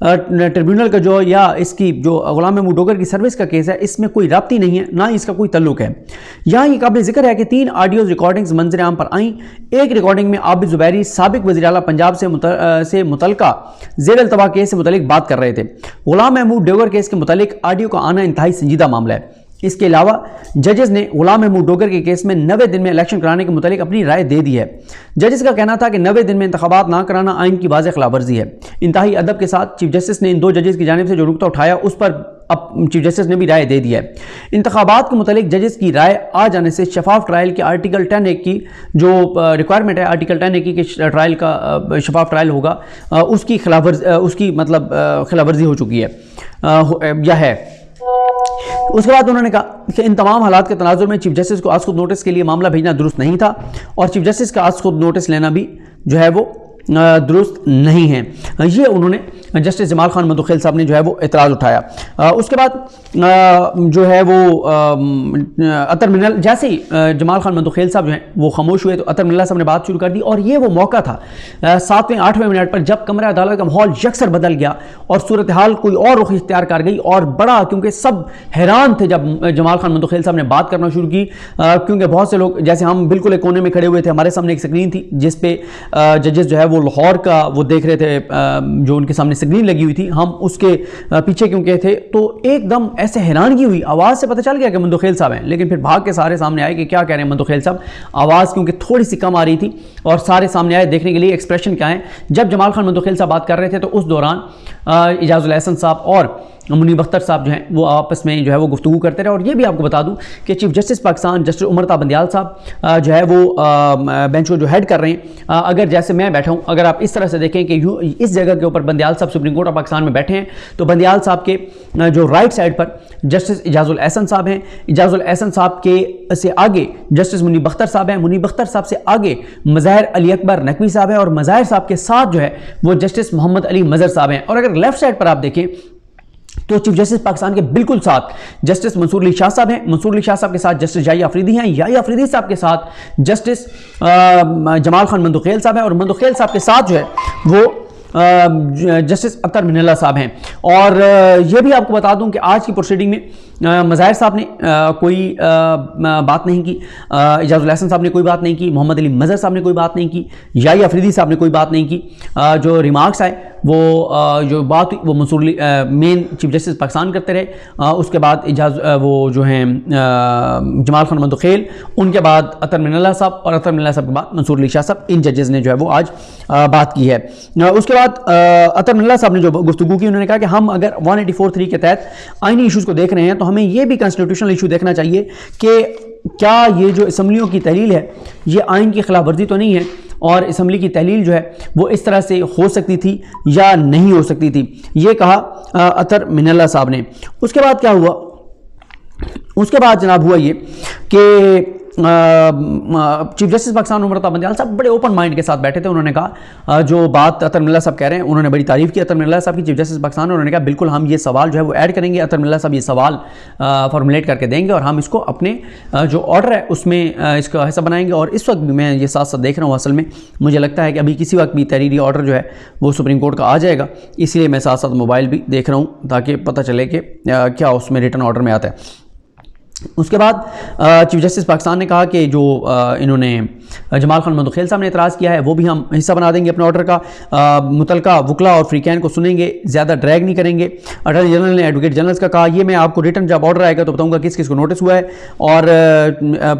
Tribunal کا جو یا اس کی جو غلام محمود ڈوگر کی سروس کا کیس ہے اس میں کوئی رابطی نہیں ہے، نہ اس کا کوئی تعلق ہے۔ یہاں یہ قابل ذکر ہے کہ 3 آڈیوز ریکارڈنگز منظر عام پر آئیں۔ ایک ریکارڈنگ میں عابد زبیری سابق وزیر اعلیٰ پنجاب سے متعلقہ زیر التوا کیس سے متعلق بات کر رہے تھے۔ غلام محمود ڈوگر کیس کے متعلق آڈیو کا آنا انتہائی سنجیدہ معاملہ ہے۔ اس کے علاوہ ججز نے غلام محمود ڈوگر کے کیس میں 90 دن میں الیکشن کرانے کے متعلق اپنی رائے دے دی ہے۔ ججز کا کہنا تھا کہ 90 دن میں انتخابات نہ کرانا آئین کی واضح خلاف ورزی ہے۔ انتہائی ادب کے ساتھ چیف جسٹس نے ان 2 ججز کی جانب سے جو نقطہ اٹھایا اس پر اب چیف جسٹس نے بھی رائے دے دی ہے۔ انتخابات کے متعلق ججز کی رائے آ جانے سے شفاف ٹرائل کے آرٹیکل 10A کی جو ریکوائرمنٹ ہے، آرٹیکل 10A کی کہ ٹرائل کا شفاف ٹرائل ہوگا، اس کی خلاف ورزی ہو چکی ہے یا ہے۔ اس کے بعد انہوں نے کہا کہ ان تمام حالات کے تناظر میں چیف جسٹس کو آج خود نوٹس کے لیے معاملہ بھیجنا درست نہیں تھا، اور چیف جسٹس کا آج خود نوٹس لینا بھی جو ہے وہ درست نہیں ہے۔ یہ انہوں نے جسٹس جمال خان مندوخیل صاحب نے جو ہے وہ اعتراض اٹھایا۔ اس کے بعد جو ہے وہ اطہر منل، جیسے ہی جمال خان مندوخیل صاحب جو ہیں وہ خاموش ہوئے تو اطہر منل صاحب نے بات شروع کر دی، اور یہ وہ موقع تھا 7ویں 8ویں منٹ پر جب کمرہ عدالت کا ماحول یکسر بدل گیا اور صورتحال کوئی اور رخ اختیار کر گئی، اور بڑا کیونکہ سب حیران تھے جب جمال خان مندوخیل صاحب نے بات کرنا شروع کی، کیونکہ بہت سے لوگ جیسے ہم بالکل ایک کونے میں کھڑے ہوئے تھے، ہمارے سامنے ایک سکرین تھی جس پہ ججز جو ہے وہ لاہور کا وہ دیکھ رہے تھے، جو ان کے سامنے سکرین لگی ہوئی تھی، ہم اس کے پیچھے کیونکہ تھے تو ایک دم ایسے حیرانگی ہوئی، آواز سے پتہ چل گیا کہ مندوخیل صاحب ہیں، لیکن پھر بھاگ کے سارے سامنے آئے کہ کیا کہہ رہے ہیں مندوخیل صاحب۔ آواز کیونکہ تھوڑی سی کم آ رہی تھی اور سارے سامنے آئے دیکھنے کے لیے ایکسپریشن کیا ہے۔ جب جمال خان مندوخیل صاحب بات کر رہے تھے تو اس دوران اعجاز الاحسن صاحب اور منیب اختر صاحب جو ہیں وہ آپس میں جو ہے وہ گفتگو کرتے رہے۔ اور یہ بھی آپ کو بتا دوں کہ چیف جسٹس پاکستان جسٹس عمر تا بندیال صاحب جو ہے وہ بینچ کو جو ہیڈ کر رہے ہیں، اگر جیسے میں بیٹھا ہوں، اگر آپ اس طرح سے دیکھیں کہ اس جگہ کے اوپر بندیال صاحب سپریم کورٹ آف پاکستان میں بیٹھے ہیں، تو بندیال صاحب کے جو رائٹ سائڈ پر جسٹس اعجاز الاحسن صاحب ہیں، اعجاز الاحسن صاحب کے سے آگے جسٹس منیب اختر صاحب ہیں، منیب اختر صاحب سے آگے مظاہر علی اکبر نقوی صاحب ہیں، اور مظاہر صاحب کے ساتھ جو ہے وہ جسٹس محمد علی مظہر صاحب ہیں۔ اور اگر لیفٹ سائڈ پر آپ دیکھیں تو چیف جسٹس پاکستان کے بالکل ساتھ جسٹس منصور علی شاہ صاحب ہیں، منصور علی شاہ صاحب کے ساتھ جسٹس یحییٰ آفریدی ہیں، یحییٰ آفریدی صاحب کے ساتھ جسٹس جمال خان مندوخیل صاحب ہیں، اور مندوخیل صاحب کے ساتھ جو ہے وہ جسٹس اطہر منل صاحب ہیں۔ اور یہ بھی آپ کو بتا دوں کہ آج کی پروسیڈنگ میں مظاہر صاحب نے کوئی بات نہیں کی، اعجاز الاحسن صاحب نے کوئی بات نہیں کی، محمد علی مظہر صاحب نے کوئی بات نہیں کی، یحییٰ آفریدی صاحب نے کوئی بات نہیں کی۔ جو ریمارکس آئے وہ جو بات وہ منصور علی مین چیف جسٹس پاکستان کرتے رہے، اس کے بعد وہ جو ہیں جمال خان مندوخیل، ان کے بعد اطہر منل صاحب، اور اطہر منل صاحب کے بعد منصور علی شاہ صاحب، ان ججز نے جو ہے وہ آج بات کی ہے۔ اس کے بعد اطہر منل صاحب نے جو گفتگو کی، انہوں نے کہا کہ ہم اگر 184(3) کے تحت آئینی ایشوز کو دیکھ رہے ہیں تو ہمیں یہ بھی کانسٹیٹیوشنل ایشو دیکھنا چاہیے کہ کیا یہ جو اسمبلیوں کی تحلیل ہے یہ آئین کی خلاف ورزی تو نہیں ہے، اور اسمبلی کی تحلیل جو ہے وہ اس طرح سے ہو سکتی تھی یا نہیں ہو سکتی تھی، یہ کہا اطہر منل صاحب نے۔ اس کے بعد کیا ہوا؟ اس کے بعد جناب ہوا یہ کہ چیف جسٹس پاکستان عمر تا بندیال صاحب بڑے اوپن مائنڈ کے ساتھ بیٹھے تھے۔ انہوں نے کہا جو بات اطہر منل صاحب کہہ رہے ہیں، انہوں نے بڑی تعریف کی اطہر منل صاحب کی، چیف جسٹس پاکستان، انہوں نے کہا بالکل ہم یہ سوال جو ہے وہ ایڈ کریں گے، اطہر منل صاحب یہ سوال فارمولیٹ کر کے دیں گے، اور ہم اس کو اپنے جو آرڈر ہے اس میں اس کا حصہ بنائیں گے۔ اور اس وقت بھی میں یہ ساتھ ساتھ دیکھ رہا ہوں، اصل میں مجھے لگتا ہے کہ ابھی کسی وقت بھی تحریری آرڈر جو ہے وہ سپریم کورٹ کا آ جائے گا، اس لیے میں ساتھ ساتھ موبائل بھی دیکھ رہا ہوں تاکہ پتہ چلے کہ کیا اس میں ریٹن آرڈر میں آتا ہے۔ اس کے بعد چیف جسٹس پاکستان نے کہا کہ جو انہوں نے جمال خان مندوخیل صاحب نے اعتراض کیا ہے وہ بھی ہم حصہ بنا دیں گے اپنے آرڈر کا، متعلقہ وکلا اور فریقین کو سنیں گے، زیادہ ڈریگ نہیں کریں گے۔ اٹارنی جنرل نے ایڈوکیٹ جنرلز کا کہا یہ میں آپ کو ریٹن جب آرڈر آئے گا تو بتاؤں گا کس کس کو نوٹس ہوا ہے، اور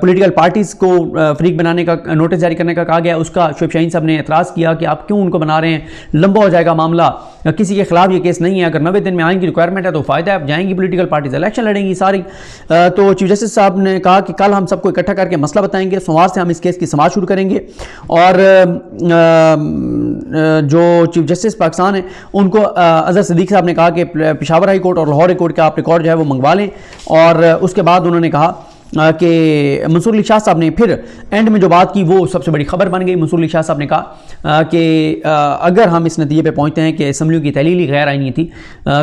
پولیٹیکل پارٹیز کو فریق بنانے کا نوٹس جاری کرنے کا کہا گیا۔ اس کا شعیب شاہین صاحب نے اعتراض کیا کہ آپ کیوں ان کو بنا رہے ہیں، لمبا ہو جائے گا معاملہ، کسی کے خلاف یہ کیس نہیں ہے، اگر 90 دن میں آئین کی ریکوائرمنٹ ہے تو فائدہ ہے، اب جائیں گی پولیٹیکل پارٹیز الیکشن لڑیں گی ساری۔ تو چیف جسٹس صاحب نے کہا کہ کل ہم سب کو اکٹھا کر کے مسئلہ بتائیں گے، سوموار سے ہم اس کیس کی سماعت شروع کریں گے، اور جو چیف جسٹس پاکستان ہیں ان کو اظہر صدیق صاحب نے کہا کہ پشاور ہائی کورٹ اور لاہور ہائی کورٹ کا آپ ریکارڈ جو ہے وہ منگوا لیں، اور اس کے بعد انہوں نے کہا کہ منصور علی شاہ صاحب نے پھر اینڈ میں جو بات کی وہ سب سے بڑی خبر بن گئی۔ منصور علی شاہ صاحب نے کہا کہ اگر ہم اس نتیجے پہ پہنچتے ہیں کہ اسمبلیوں کی تحلیل ہی غیر آئینی تھی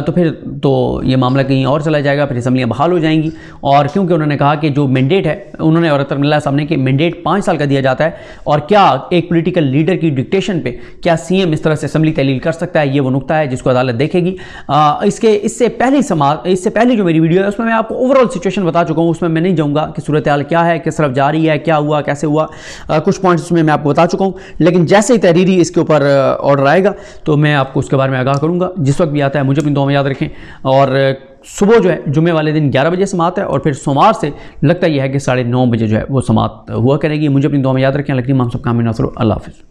تو پھر تو یہ معاملہ کہیں اور چلا جائے گا، پھر اسمبلیاں بحال ہو جائیں گی۔ اور کیونکہ انہوں نے کہا کہ جو مینڈیٹ ہے، انہوں نے اور اطہر اللہ صاحب نے کہ مینڈیٹ 5 سال کا دیا جاتا ہے، اور کیا ایک پولیٹیکل لیڈر کی ڈکٹیشن پہ کیا سی ایم اس طرح سے اسمبلی تحلیل کر سکتا ہے، یہ وہ نقطہ ہے جس کو عدالت دیکھے گی۔ اس سے پہلی جو میری ویڈیو ہے اس میں آپ کو اوورال سچویشن بتا چکا ہوں، اس میں نہیں جاؤں گا کہ صورتحال کیا ہے، کس طرف جاری ہے، کیا ہوا، کیسے ہوا، کچھ پوائنٹس اس میں آپ کو بتا چکا ہوں۔ لیکن جیسے ہی تحریری اس کے اوپر آرڈر آئے گا تو میں آپ کو اس کے بارے میں آگاہ کروں گا۔ جس وقت بھی آتا ہے مجھے اپنی دعا میں یاد رکھیں، اور صبح جو ہے جمعے والے دن 11 بجے سماعت ہے، اور پھر سوموار سے لگتا یہ ہے کہ 9:30 بجے جو ہے وہ سماعت ہوا کرے گی۔ مجھے اپنی دعا میں یاد رکھیں۔ اللہ کریم ہم سب کام میں نصر۔ اللہ حافظ۔